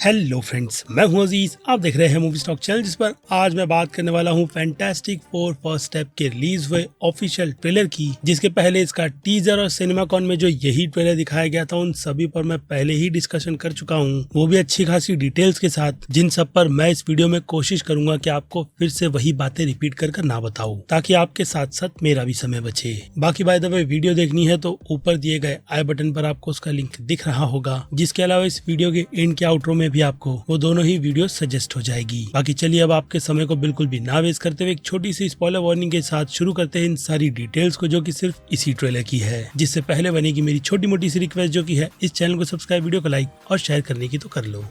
Hello friends, मैं हूं अजीज। आप देख रहे हैं मूवी स्टॉक चैनल, जिस पर आज मैं बात करने वाला हूं फैंटास्टिक फोर फर्स्ट स्टेप के रिलीज हुए ऑफिशियल ट्रेलर की, जिसके पहले इसका टीजर और सिनेमाकॉन में जो यही ट्रेलर दिखाया गया था उन सभी पर मैं पहले ही डिस्कशन कर चुका हूं, वो भी अच्छी खासी डिटेल्स के साथ, जिन सब पर मैं इस वीडियो में कोशिश करूंगा कि आपको फिर से वही बातें रिपीट कर ना बताऊं, ताकि आपके साथ साथ मेरा भी समय बचे। बाकी बाय द वे वीडियो देखनी है तो ऊपर दिए गए आई बटन पर आपको उसका लिंक दिख रहा होगा, जिसके अलावा इस वीडियो के एंड के आउटरो में भी आपको वो दोनों ही वीडियो सजेस्ट हो जाएगी। बाकी चलिए अब आपके समय को बिल्कुल भी ना वेस्ट करते हुए एक छोटी सी स्पॉइलर वार्निंग के साथ शुरू करते हैं इन सारी डिटेल्स को, जो कि सिर्फ इसी ट्रेलर की है। जिससे पहले बनेगी मेरी छोटी मोटी सी रिक्वेस्ट, जो की है इस चैनल को सब्सक्राइब, वीडियो को लाइक और शेयर करने की तो कर लो।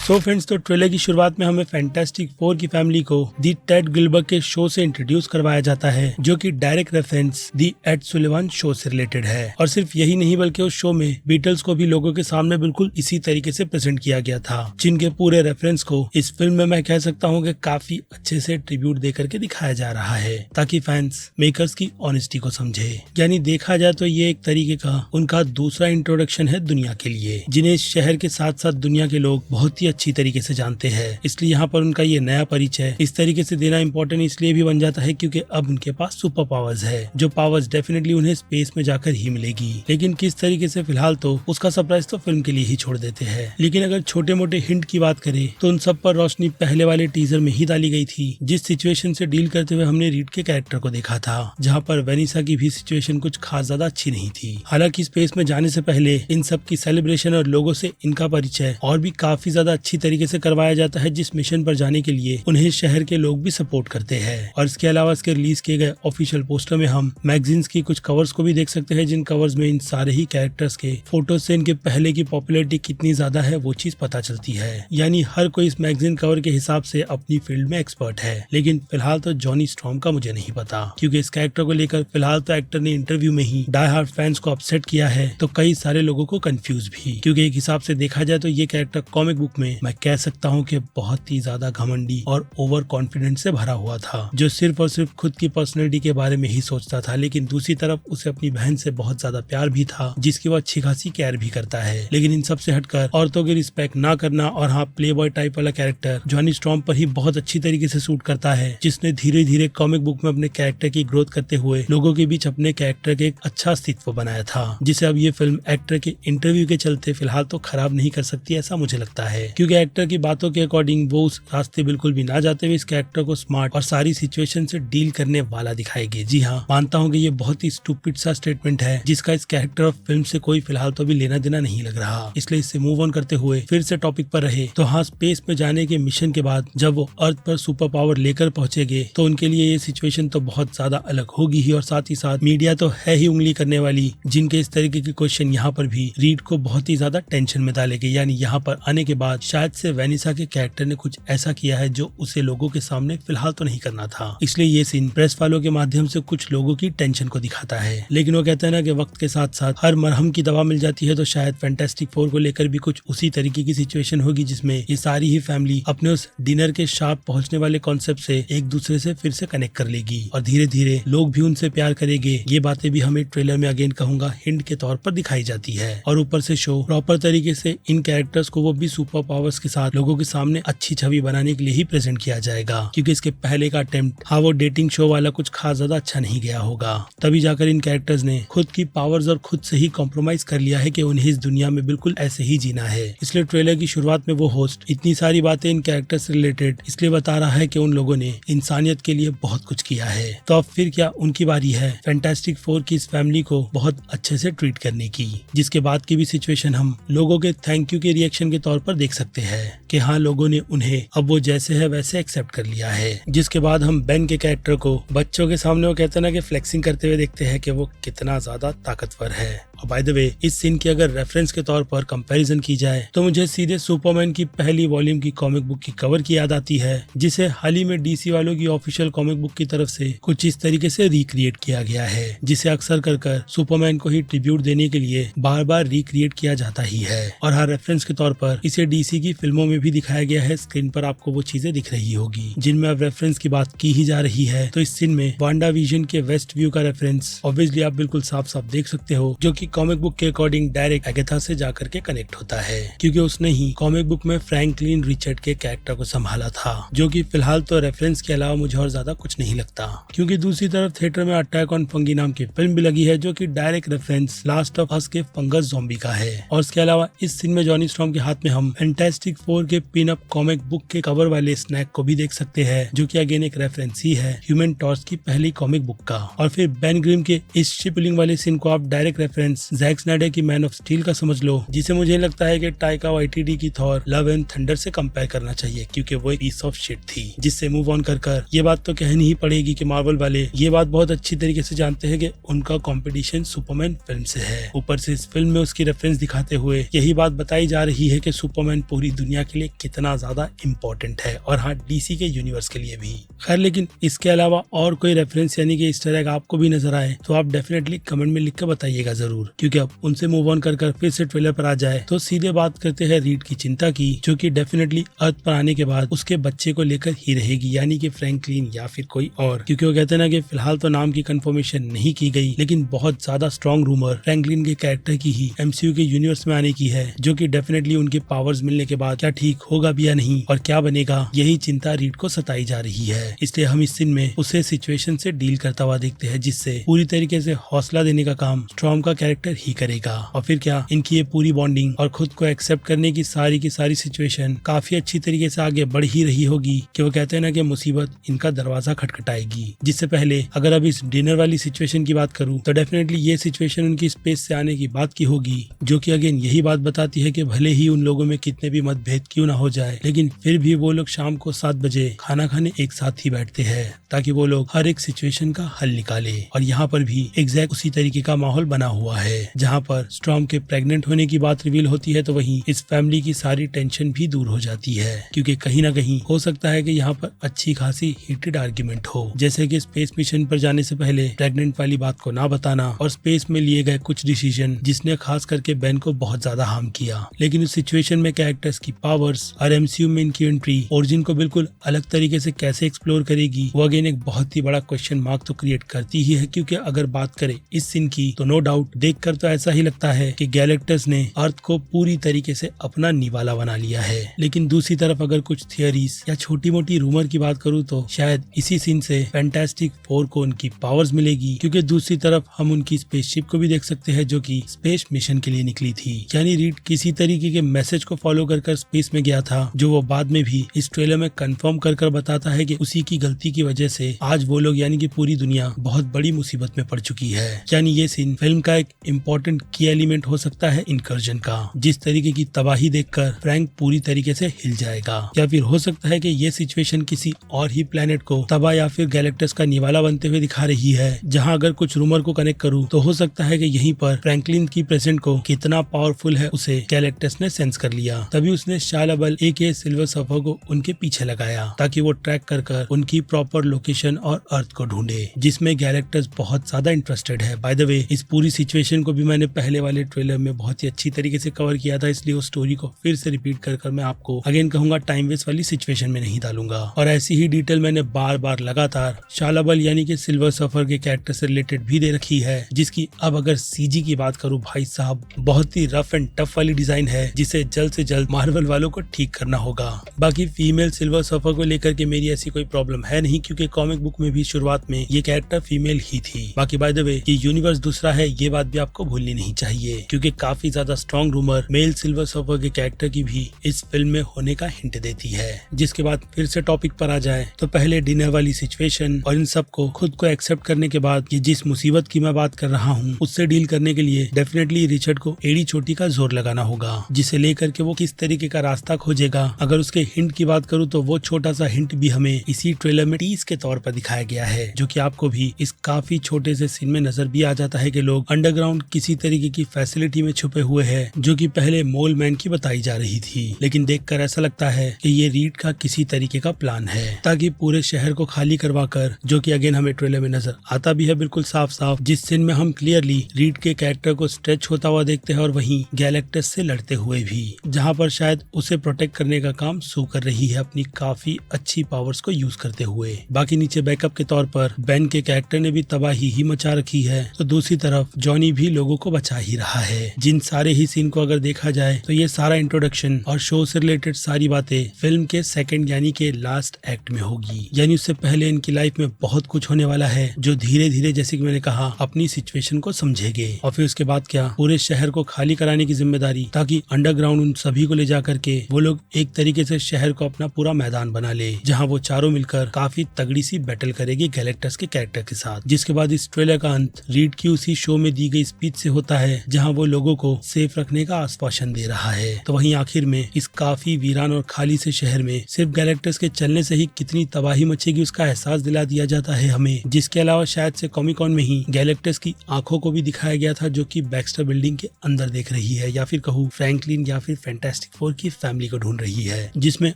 सो फ्रेंड्स, तो ट्रेलर की शुरुआत में हमें फैंटास्टिक फोर की फैमिली को दी टेड गिलबर्ट के शो से इंट्रोड्यूस करवाया जाता है, जो कि डायरेक्ट रेफरेंस दी एड सुलिवान शो से रिलेटेड है। और सिर्फ यही नहीं बल्कि उस शो में बीटल्स को भी लोगों के सामने बिल्कुल इसी तरीके से प्रेजेंट किया गया था, जिनके पूरे रेफरेंस को इस फिल्म में मैं कह सकता हूँ कि काफी अच्छे से ट्रिब्यूट देकर के दिखाया जा रहा है, ताकि फैंस मेकर्स की ऑनेस्टी को समझे। यानी देखा जाए तो ये एक तरीके का उनका दूसरा इंट्रोडक्शन है दुनिया के लिए, जिन्हें इस शहर के साथ साथ दुनिया के लोग बहुत ही अच्छी तरीके से जानते हैं। इसलिए यहाँ पर उनका ये नया परिचय इस तरीके से देना इम्पोर्टेंट इसलिए भी बन जाता है क्योंकि अब उनके पास सुपर पावर्स है, जो पावर्स डेफिनेटली उन्हें स्पेस में जाकर ही मिलेगी। लेकिन किस तरीके से, फिलहाल तो उसका सरप्राइज तो फिल्म के लिए ही छोड़ देते हैं। लेकिन अगर छोटे मोटे हिंट की बात करें तो उन सब पर रोशनी पहले वाले टीजर में ही डाली गई थी, जिस सिचुएशन से डील करते हुए हमने रीड के कैरेक्टर को देखा था, जहाँ पर वेनिसा की भी सिचुएशन कुछ खास ज्यादा अच्छी नहीं थी। हालांकि स्पेस में जाने से पहले इन सब की सेलिब्रेशन और लोगों से इनका परिचय और भी काफी ज्यादा अच्छी तरीके से करवाया जाता है, जिस मिशन पर जाने के लिए उन्हें शहर के लोग भी सपोर्ट करते हैं। और इसके अलावा इसके रिलीज किए गए ऑफिशियल पोस्टर में हम मैगजीन्स की कुछ कवर्स को भी देख सकते हैं, जिन कवर्स में इन सारे ही कैरेक्टर्स के फोटोज से इनके पहले की पॉपुलैरिटी कितनी ज्यादा है वो चीज पता चलती है। यानी हर कोई इस मैगजीन कवर के हिसाब से अपनी फील्ड में एक्सपर्ट है। लेकिन फिलहाल तो जॉनी स्टॉर्म का मुझे नहीं पता, क्योंकि इस कैरेक्टर को लेकर फिलहाल तो एक्टर ने इंटरव्यू में ही डाई हार्ड फैंस को अपसेट किया है, तो कई सारे लोगों को कंफ्यूज भी। क्योंकि एक हिसाब से देखा जाए तो ये कैरेक्टर कॉमिक बुक में मैं कह सकता हूँ कि बहुत ही ज्यादा घमंडी और ओवर कॉन्फिडेंस से भरा हुआ था, जो सिर्फ और सिर्फ खुद की पर्सनैलिटी के बारे में ही सोचता था। लेकिन दूसरी तरफ उसे अपनी बहन से बहुत ज्यादा प्यार भी था, जिसकी वो अच्छी खासी केयर भी करता है। लेकिन इन सब से हटकर औरतों की रिस्पेक्ट ना करना और हाँ, प्ले बॉय टाइप वाला कैरेक्टर जॉनी स्टॉर्म पर ही बहुत अच्छी तरीके से सूट करता है, जिसने धीरे धीरे कॉमिक बुक में अपने कैरेक्टर की ग्रोथ करते हुए लोगों के बीच अपने कैरेक्टर के एक अच्छा अस्तित्व बनाया था, जिसे अब ये फिल्म एक्टर के इंटरव्यू के चलते फिलहाल तो खराब नहीं कर सकती, ऐसा मुझे लगता है। क्योंकि एक्टर की बातों के अकॉर्डिंग वो उस रास्ते बिल्कुल भी ना जाते हुए इस कैरेक्टर को स्मार्ट और सारी सिचुएशन से डील करने वाला दिखाएगी। जी हाँ, मानता हूँ कि ये बहुत ही स्टूपिड सा स्टेटमेंट है, जिसका इस कैरेक्टर ऑफ फिल्म से कोई फिलहाल तो भी लेना देना नहीं लग रहा। इसलिए इससे मूव ऑन करते हुए फिर से टॉपिक पर रहे तो हाँ, स्पेस में जाने के मिशन के बाद जब वो अर्थ पर सुपर पावर लेकर पहुंचेंगे तो उनके लिए ये सिचुएशन तो बहुत ज्यादा अलग होगी ही, और साथ ही साथ मीडिया तो है ही उंगली करने वाली, जिनके इस तरीके के क्वेश्चन यहाँ पर भी रीड को बहुत ही ज्यादा टेंशन में डालेंगे। यानी यहाँ पर आने के बाद शायद से वेनिसा के कैरेक्टर ने कुछ ऐसा किया है जो उसे लोगों के सामने फिलहाल तो नहीं करना था। इसलिए ये सीन प्रेस वालों के माध्यम से कुछ लोगों की टेंशन को दिखाता है। लेकिन वो कहते हैं ना कि वक्त के साथ साथ हर मरहम की दवा मिल जाती है, तो शायद फैंटास्टिक फोर को लेकर भी कुछ उसी तरीके की सिचुएशन होगी, जिसमें ये सारी ही फैमिली अपने उस डिनर के शार्प पहुंचने वाले कॉन्सेप्ट से एक दूसरे से फिर से कनेक्ट कर लेगी और धीरे धीरे लोग भी उनसे प्यार करेंगे। ये बातें भी हमें ट्रेलर में अगेन कहूंगा हिंट के तौर पर दिखाई जाती है। और ऊपर से शो प्रॉपर तरीके से इन कैरेक्टर्स को वो भी सुपर पावर्स के साथ लोगों के सामने अच्छी छवि बनाने के लिए ही प्रेजेंट किया जाएगा, क्योंकि इसके पहले का अटेम्प्ट हाँ, वो डेटिंग शो वाला कुछ खास ज्यादा अच्छा नहीं गया होगा। तभी जाकर इन कैरेक्टर्स ने खुद की पावर्स और खुद से ही कॉम्प्रोमाइज कर लिया है कि उन्हें इस दुनिया में बिल्कुल ऐसे ही जीना है। इसलिए ट्रेलर की शुरुआत में वो होस्ट इतनी सारी बातें इन कैरेक्टर्स से रिलेटेड इसलिए बता रहा है कि उन लोगों ने इंसानियत के लिए बहुत कुछ किया है। तो अब फिर क्या उनकी बारी है फैंटास्टिक फोर की इस फैमिली को बहुत अच्छे से ट्रीट करने की, जिसके बाद की भी सिचुएशन हम लोगों के थैंक यू के रिएक्शन के तौर पर देख सकते हैं कि हाँ, लोगों ने उन्हें अब वो जैसे है वैसे एक्सेप्ट कर लिया है। जिसके बाद हम बेन के कैरेक्टर को बच्चों के सामने वो कहते हैं ना कि फ्लेक्सिंग करते हुए देखते हैं कि वो कितना ज्यादा ताकतवर है। और बाय द वे, इस सीन की अगर रेफरेंस के तौर पर कंपैरिजन की जाए तो मुझे सीधे सुपरमैन की पहली वॉल्यूम की कॉमिक बुक की कवर की याद आती है, जिसे हाल ही में डीसी वालों की ऑफिशियल कॉमिक बुक की तरफ से कुछ इस तरीके से रिक्रिएट किया गया है, जिसे अक्सर कर सुपरमैन को ही ट्रिब्यूट देने के लिए बार बार रिक्रिएट किया जाता ही है। और हर रेफरेंस के तौर पर इसे डीसी डीसी की फिल्मों में भी दिखाया गया है, स्क्रीन पर आपको वो चीजें दिख रही होगी जिनमें अब रेफरेंस की बात की ही जा रही है। तो इस सीन में वांडा विजन के वेस्ट व्यू का रेफरेंस ऑब्वियसली आप बिल्कुल साफ साफ देख सकते हो, जो कि कॉमिक बुक के अकॉर्डिंग डायरेक्ट एगाथा से जाकर के कनेक्ट होता है, क्योंकि उसने ही कॉमिक बुक में फ्रैंकलिन रिचर्ड के कैरेक्टर को संभाला था, जो कि फिलहाल तो रेफरेंस के अलावा मुझे और ज्यादा कुछ नहीं लगता। क्योंकि दूसरी तरफ थिएटर में अटैक ऑन फंगी नाम की फिल्म भी लगी है, जो कि direct reference last of us के फंगस ज़ॉम्बी का है। और इसके अलावा इस सीन में जॉनी स्टॉर्म के हाथ में हम फैंटास्टिक 4 के पिन अप कॉमिक बुक के कवर वाले स्नैक को भी देख सकते हैं, जो कि अगेन एक रेफरेंस ही है ह्यूमन टॉर्च की पहली कॉमिक बुक का। और फिर बेन ग्रिम के इस शिपलिंग वाले सीन को आप डायरेक्ट रेफरेंस जैक स्नाइडर की मैन ऑफ स्टील का समझ लो, जिसे मुझे लगता है कि टाइका वाइटिटी की थॉर लव एंड थंडर से कंपेयर करना चाहिए, क्योंकि वो एक पीस ऑफ शिट थी। जिससे मूव ऑन कर ये बात तो कहनी ही पड़ेगी कि मार्वल वाले ये बात बहुत अच्छी तरीके से जानते हैं कि उनका कंपटीशन सुपरमैन फिल्म से है। ऊपर से इस फिल्म में उसकी रेफरेंस दिखाते हुए यही बात बताई जा रही है कि सुपरमैन पूरी दुनिया के लिए कितना ज्यादा इम्पोर्टेंट है, और हाँ डीसी के यूनिवर्स के लिए भी। खैर लेकिन इसके अलावा और कोई रेफरेंस यानी कि ईस्टर एग आपको भी नजर आए तो आप डेफिनेटली कमेंट में लिख कर बताइएगा जरूर, क्योंकि अब उनसे मूव ऑन कर फिर से ट्रेलर पर आ जाए तो सीधे बात करते हैं रीड की चिंता की, जो कि डेफिनेटली अर्थ पर आने के बाद उसके बच्चे को लेकर ही रहेगी, यानी कि फ्रैंकलिन या फिर कोई और। क्योंकि वो कहते हैं ना कि फिलहाल तो नाम की कंफर्मेशन नहीं की गई, लेकिन बहुत ज्यादा स्ट्रॉन्ग रूमर फ्रैंकलिन के कैरेक्टर की ही एमसीयू के यूनिवर्स में आने की है, जो कि डेफिनेटली उनके पावर्स मिलने के बाद क्या ठीक होगा भी या नहीं और क्या बनेगा, यही चिंता रीड को सताई जा रही है। इसलिए हम इस सीन में उसे सिचुएशन से डील करता हुआ देखते हैं, जिससे पूरी तरीके से हौसला देने का काम स्टॉर्म का कैरेक्टर ही करेगा। और फिर क्या इनकी ये पूरी बॉन्डिंग और खुद को एक्सेप्ट करने की सारी सिचुएशन काफी अच्छी तरीके से आगे बढ़ ही रही होगी कि वो कहते हैं ना कि मुसीबत इनका दरवाजा खटखटाएगी। जिससे पहले अगर अब इस डिनर वाली सिचुएशन की बात करूं तो डेफिनेटली ये सिचुएशन उनकी स्पेस से आने की बात की होगी, जो कि अगेन यही बात बताती है कि भले ही उन लोगों में कितने भी मतभेद क्यों ना हो जाए, लेकिन फिर भी वो लोग शाम को 7 बजे खाना खाने एक साथ ही बैठते हैं, ताकि वो लोग हर एक सिचुएशन का हल निकाले। और यहाँ पर भी एग्जैक्ट उसी तरीके का माहौल बना हुआ है। जहाँ पर स्टॉर्म के प्रेग्नेंट होने की बात रिवील होती है तो वहीं इस फैमिली की सारी टेंशन भी दूर हो जाती है, क्योंकि कहीं ना कहीं हो सकता है कि यहाँ पर अच्छी खासी हीटेड आर्ग्यूमेंट हो, जैसे कि स्पेस मिशन पर जाने से पहले प्रेग्नेंट वाली बात को ना बताना और स्पेस में लिए गए कुछ डिसीजन जिसने खास करके बेन को बहुत ज्यादा हार्म किया। लेकिन उस सिचुएशन में कैरेक्टर्स की पावर्स और एमसीयू में इनकी एंट्री ओरिजिन को बिल्कुल अलग तरीके से कैसे एक्सप्लोर करेगी, वो अगेन एक बहुत ही बड़ा क्वेश्चन मार्क तो क्रिएट करती ही है। क्योंकि अगर बात करें इस सीन की तो नो डाउट देखकर तो ऐसा ही लगता है कि गैलेक्टर्स ने अर्थ को पूरी तरीके से अपना निवाला बना लिया है। लेकिन दूसरी तरफ अगर कुछ थियरीज या छोटी मोटी रूमर की बात करूँ तो शायद इसी सीन से फैंटास्टिक 4 को उनकी पावर्स मिलेगी, क्योंकि दूसरी तरफ हम उनकी स्पेसशिप को भी देख सकते हैं, जो कि स्पेस मिशन के लिए निकली थी। यानी रीड किसी तरीके के मैसेज को फॉलो कर स्पेस में गया था, जो वो बाद में भी इस ट्रेलर में कंफर्म कर बताता है कि उसी की गलती की वजह से आज वो लोग यानी कि पूरी दुनिया बहुत बड़ी मुसीबत में पड़ चुकी है। यानी ये सीन फिल्म का एक इम्पोर्टेंट की एलिमेंट हो सकता है इनकर्जन का। जिस तरीके की तबाही देखकर फ्रैंक पूरी तरीके से हिल जाएगा, या फिर हो सकता है कि ये सिचुएशन किसी और ही प्लेनेट को तबाह या फिर गैलेक्टस का निवाला बनते हुए दिखा रही है, जहां अगर कुछ रूमर को कनेक्ट करूं तो हो सकता है कि यहीं पर फ्रैंकलिन की प्रेजेंट को कितना पावरफुल है उसे गैलेक्टस ने सेंस कर लिया। तभी उसने शालाबल एके सिल्वर सर्फर को उनके पीछे लगाया, ताकि वो ट्रैक कर उनकी प्रॉपर लोकेशन और अर्थ को ढूंढे, जिसमें गैलेक्टस बहुत ज्यादा इंटरेस्टेड है। बाय द वे इस पूरी सिचुएशन को भी मैंने पहले वाले ट्रेलर में बहुत ही अच्छी तरीके से कवर किया था, इसलिए उस स्टोरी को फिर से रिपीट कर मैं आपको अगेन कहूंगा टाइम वेस्ट वाली सिचुएशन में नहीं डालूंगा। और ऐसी ही डिटेल मैंने बार लगातार शालाबल यानी कि सिल्वर सर्फर के कैरेक्टर से रिलेटेड भी दे रखी है, जिसकी अब अगर सीजी की बात करूं भाई साहब बहुत ही रफ एंड टफ वाली डिजाइन है, जिसे जल्द से जल्द मार्वल वालों को ठीक करना होगा। बाकी फीमेल सिल्वर सर्फर को लेकर के मेरी ऐसी कोई प्रॉब्लम है नहीं, क्योंकि कॉमिक बुक में भी शुरुआत में ये कैरेक्टर फीमेल ही थी। बाकी बाय द वे ये यूनिवर्स दूसरा है, ये बात भी आपको भूलनी नहीं चाहिए, क्योंकि काफी ज्यादा strong rumour male silver surfer के कैरेक्टर की भी इस फिल्म में होने का हिंट देती है। जिसके बाद फिर से टॉपिक पर आ जाए तो पहले डिनर वाली सिचुएशन और इन सब को खुद को एक्सेप्ट करने के बाद ये जिस मुसीबत की मैं बात कर रहा हूँ उससे डील करने के लिए डेफिनेटली रिचर्ड को एड़ी चोटी का जोर लगाना होगा, जिसे लेकर के वो किस तरीके का रास्ता खोजेगा। अगर उसके हिंट की बात करूँ तो वो छोटा सा हिंट भी हमें इसी ट्रेलर में टीज के तौर पर दिखाया गया है, जो कि आपको भी इस काफी छोटे से सीन में नजर भी आ जाता है कि लोग अंडरग्राउंड किसी तरीके की फैसिलिटी में छुपे हुए हैं, जो कि पहले मोल मैन की बताई जा रही थी। लेकिन देखकर ऐसा लगता है कि ये रीड का किसी तरीके का प्लान है, ताकि पूरे शहर को खाली करवाकर, जो कि अगेन हमें ट्रेलर में नजर आता भी है बिल्कुल साफ साफ, जिस सीन में हम क्लियरली रीड के कैरेक्टर को स्ट्रेच होता हुआ देखते हैं और वहीं गैलेक्टस से लड़ते हुए भी, जहाँ पर और शायद उसे प्रोटेक्ट करने का काम सू कर रही है अपनी काफी अच्छी पावर्स को यूज करते हुए। बाकी नीचे बैकअप के तौर पर बेन के कैरेक्टर ने भी तबाही ही मचा रखी है, तो दूसरी तरफ जॉनी भी लोगों को बचा ही रहा है। जिन सारे ही सीन को अगर देखा जाए तो ये सारा इंट्रोडक्शन और शो से रिलेटेड सारी बातें फिल्म के सेकंड यानी के लास्ट एक्ट में होगी। यानी उससे पहले इनकी लाइफ में बहुत कुछ होने वाला है जो धीरे धीरे, जैसे कि मैंने कहा, अपनी सिचुएशन को समझेंगे। और फिर उसके बाद क्या, पूरे शहर को खाली कराने की जिम्मेदारी, ताकि अंडरग्राउंड उन सभी को ले जा करके वो लोग एक तरीके से शहर को अपना पूरा मैदान बना ले, जहां वो चारों मिलकर काफी तगड़ी सी बैटल करेगी गैलेक्टस के कैरेक्टर के साथ। जिसके बाद इस ट्रेलर का अंत रीड की उसी शो में दी गई स्पीच से होता है, जहां वो लोगों को सेफ रखने का आश्वासन दे रहा है। तो वहीं आखिर में इस काफी वीरान और खाली से शहर में सिर्फ गैलेक्टस के चलने से ही कितनी तबाही मचेगी उसका एहसास दिला दिया जाता है हमें। जिसके अलावा शायद से कॉमिकॉन में ही गैलेक्टस की आंखों को भी दिखाया गया था, जो कि बैक्स्टर बिल्डिंग के अंदर देख रही है, या फिर कहूँ फ्रैंकलिन या फिर फैंटास्टिक फोर की फैमिली को ढूंढ रही है। जिसमें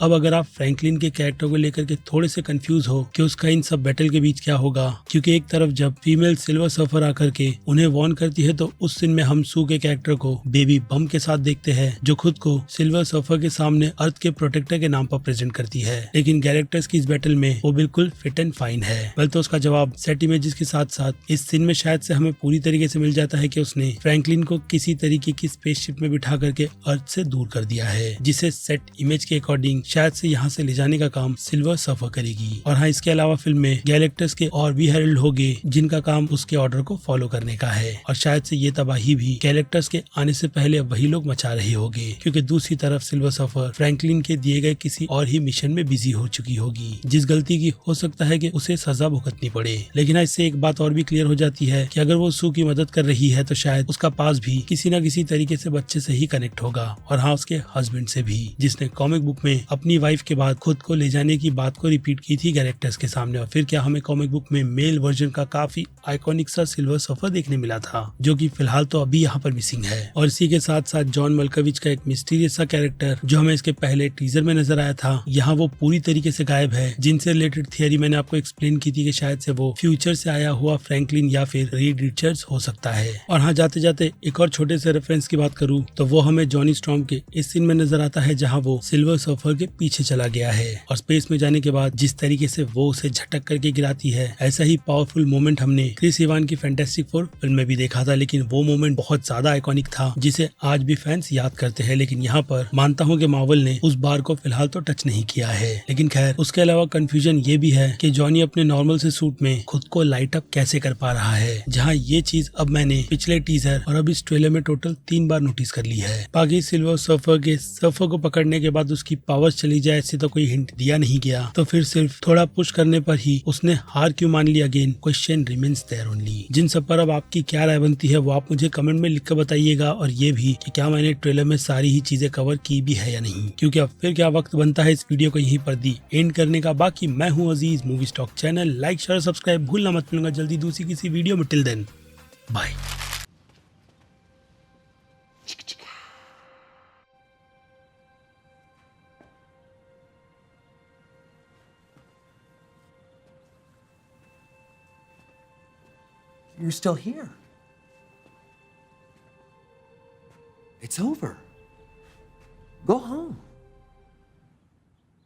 अब अगर आप फ्रैंकलिन के कैरेक्टर को लेकर के थोड़े से कंफ्यूज हो कि उसका इन सब बैटल के बीच क्या होगा, क्योंकि एक तरफ जब फीमेल सिल्वर सर्फर आकर के उन्हें वॉर्न करती है, तो उस सीन में हम सू के कैरेक्टर को बेबी बम के साथ देखते हैं, जो खुद को सिल्वर सर्फर के सामने अर्थ के प्रोटेक्टर के नाम पर प्रेजेंट करती है। लेकिन गैलेक्टस की इस बैटल में वो बिल्कुल फिट एंड फाइन है। वेल, तो उसका जवाब सेट इमेजेस के साथ साथ इस सीन में शायद से हमें पूरी तरीके से मिल जाता है कि उसने फ्रैंकलिन को किसी तरीके की स्पेसशिप में बिठा करके अर्थ से दूर कर दिया है, जिसे सेट इमेज के अकॉर्डिंग शायद से यहाँ से ले जाने का काम सिल्वर सर्फर करेगी। और हाँ, इसके अलावा फिल्म में गैलेक्टस के और भी हेरल्ड होंगे जिनका काम उसके ऑर्डर को फॉलो करने का है, और शायद से ये तबाही भी गैलेक्टस के आने से पहले वही लोग मचा रहे होंगे, क्योंकि दूसरी तरफ सिल्वर सर्फर फ्रैंकलिन के दिए गए किसी और ही मिशन में बिजी हो चुकी होगी, जिस गलती की हो सकता है कि उसे सजा भुगतनी पड़े। लेकिन इससे एक बात और भी क्लियर हो जाती है कि अगर वो सू की मदद कर रही है तो शायद उसका पास भी किसी न किसी तरीके से बच्चे से ही कनेक्ट होगा, और हाँ, उसके हस्बैंड से भी, जिसने कॉमिक बुक में अपनी वाइफ के बाद खुद को ले जाने की बात को रिपीट की थी गैलेक्टस के सामने। और फिर क्या, हमें कॉमिक बुक में मेल वर्जन का काफी आइकॉनिक सा सिल्वर सर्फर देखने मिला था, जो कि फिलहाल तो अभी यहाँ पर मिसिंग है। और इसी के साथ साथ जॉन मल्कोविच का एक मिस्टीरियस सा कैरेक्टर जो हमें इसके पहले टीजर में नजर आया था, यहाँ वो पूरी तरीके से गायब है। जिनसे रिलेटेड थियरी मैंने आपको एक्सप्लेन की थी कि शायद से वो फ्यूचर से आया हुआ फ्रैंकलिन या फिर रीड रिचर्ड्स हो सकता है। और हाँ, जाते जाते एक और छोटे से रेफरेंस की बात करूँ तो वो हमें जॉनी स्टॉर्म के इस सीन में नजर आता है, जहाँ वो सिल्वर सर्फर के पीछे चला गया है, और स्पेस में जाने के बाद जिस तरीके से वो उसे झटक करके गिराती है, ऐसा ही पावरफुल मोमेंट हमने क्रिस इवान की फैंटास्टिक फोर फिल्म में भी देखा था। लेकिन वो मोमेंट बहुत ज्यादा आइकॉनिक था, जिसे आज भी फैंस याद करते हैं। लेकिन यहाँ पर मानता हूँ कि मार्वल ने उस बार को फिलहाल तो टच नहीं किया है। लेकिन खैर, उसके अलावा कंफ्यूजन ये भी है कि जॉनी अपने नॉर्मल से सूट में खुद को लाइट अप कैसे कर पा रहा है, जहाँ ये चीज अब मैंने पिछले टीजर और अब इस ट्रेलर में टोटल 3 बार नोटिस कर ली है। बाकी सिल्वर सर्फर को पकड़ने के बाद उसकी पावर्स चली जाए, ऐसे तो कोई हिंट दिया नहीं गया, तो फिर सिर्फ थोड़ा पुश करने पर ही उसने हार क्यों मान ली? Again question remains there only. जिन सब पर अब आपकी क्या राय बनती है वो आप मुझे कमेंट में लिख कर बताइएगा, और ये भी कि क्या मैंने ट्रेलर में सारी ही चीजें कवर की भी है या नहीं, क्योंकि अब फिर क्या वक्त बनता है इस वीडियो को यहीं पर दी एंड करने का। बाकी मैं हूँ Aziz, movie stock channel like share subscribe भूलना मत। मिलूंगा जल्दी दूसरी किसी वीडियो में। Till then bye. You're still here. It's over. Go home.